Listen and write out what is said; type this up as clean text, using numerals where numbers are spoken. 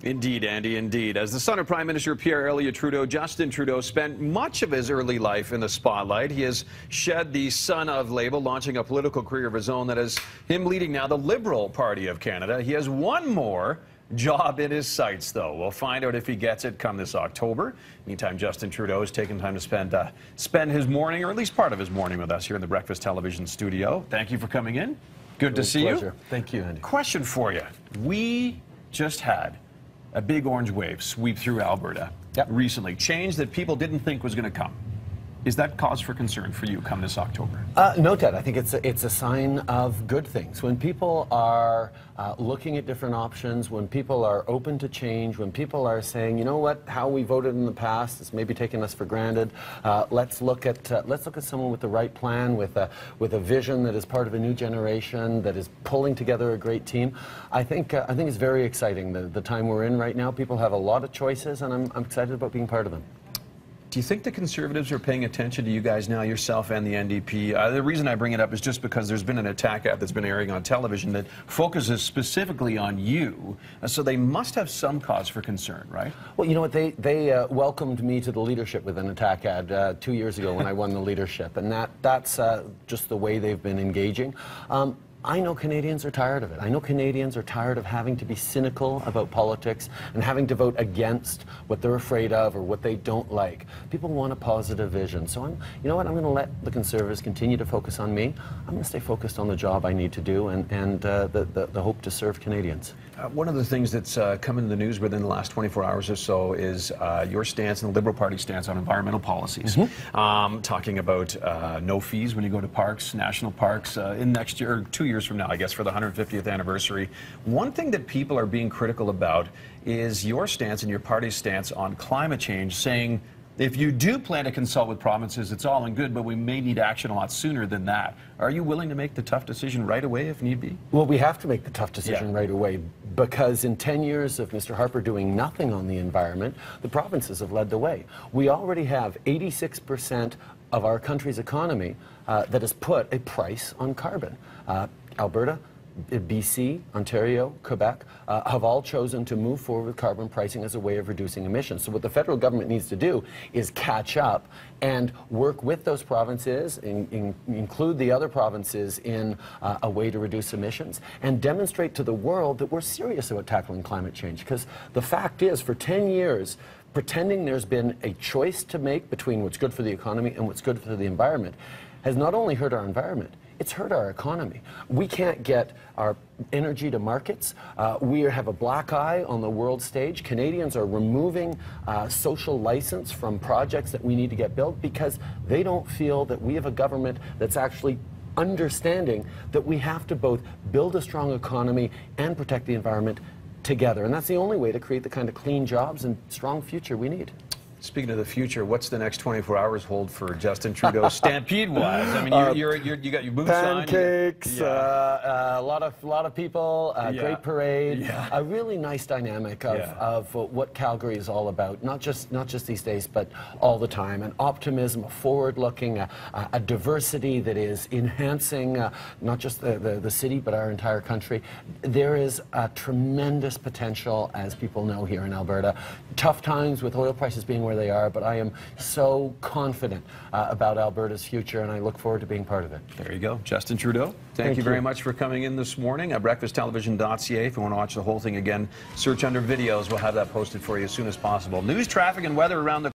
Indeed, Andy, indeed. As the son of Prime Minister Pierre Elliott Trudeau, Justin Trudeau spent much of his early life in the spotlight. He has shed the son of label, launching a political career of his own that is him leading now the Liberal Party of Canada. He has one more job in his sights, though. We'll find out if he gets it come this October. Meantime, Justin Trudeau has taken time to spend his morning, or at least part of his morning, with us here in the Breakfast Television studio. Thank you for coming in. Good to see you. Thank you, Andy. Question for you. We just had a big orange wave sweep through Alberta recently. Change that people didn't think was going to come. Is that cause for concern for you come this October? No, Ted. I think it's a sign of good things. When people are looking at different options, when people are open to change, when people are saying, you know what, how we voted in the past is maybe taking us for granted. Let's look at someone with the right plan, with a vision that is part of a new generation, that is pulling together a great team. I think it's very exciting the time we're in right now. People have a lot of choices, and I'm excited about being part of them. Do you think the Conservatives are paying attention to you guys now, yourself and the NDP? The reason I bring it up is just because there's been an attack ad that's been airing on television that focuses specifically on you, so they must have some cause for concern, right? Well, you know what, they welcomed me to the leadership with an attack ad 2 years ago when I won the leadership, and that's just the way they've been engaging. I know Canadians are tired of it. I know Canadians are tired of having to be cynical about politics and having to vote against what they're afraid of or what they don't like. People want a positive vision. So you know what, I'm going to let the Conservatives continue to focus on me. I'm going to stay focused on the job I need to do and the hope to serve Canadians. One of the things that's come into the news within the last 24 hours or so is your stance and the Liberal Party stance on environmental policies. Talking about no fees when you go to parks, national parks, in next year, or 2 years from now, I guess, for the 150th anniversary. One thing that people are being critical about is your stance and your party's stance on climate change, saying if you do plan to consult with provinces, it's all in good, but we may need action a lot sooner than that. Are you willing to make the tough decision right away if need be? Well, we have to make the tough decision right away, because in 10 years of Mr. Harper doing nothing on the environment, the provinces have led the way. We already have 86% of our country's economy that has put a price on carbon. Alberta, BC, Ontario, Quebec have all chosen to move forward with carbon pricing as a way of reducing emissions. So what the federal government needs to do is catch up and work with those provinces, include the other provinces in a way to reduce emissions, and demonstrate to the world that we're serious about tackling climate change. Because the fact is, for 10 years, pretending there's been a choice to make between what's good for the economy and what's good for the environment has not only hurt our environment, it's hurt our economy. We can't get our energy to markets. We have a black eye on the world stage. Canadians are removing social license from projects that we need to get built because they don't feel that we have a government that's actually understanding that we have to both build a strong economy and protect the environment together. And that's the only way to create the kind of clean jobs and strong future we need. Speaking of the future, what's the next 24 hours hold for Justin Trudeau, Stampede-wise? I mean, you got your boots on. Pancakes, a lot of people, great parade, a really nice dynamic of what Calgary is all about. Not just these days, but all the time. An optimism, a forward-looking, a diversity that is enhancing not just the city, but our entire country. There is a tremendous potential, as people know, here in Alberta. Tough times with oil prices being where they are, but I am so confident about Alberta's future, and I look forward to being part of it. There you go. Justin Trudeau, thank you very much for coming in this morning. breakfasttelevision.ca. If you want to watch the whole thing again, search under videos. We'll have that posted for you as soon as possible. News, traffic, and weather around the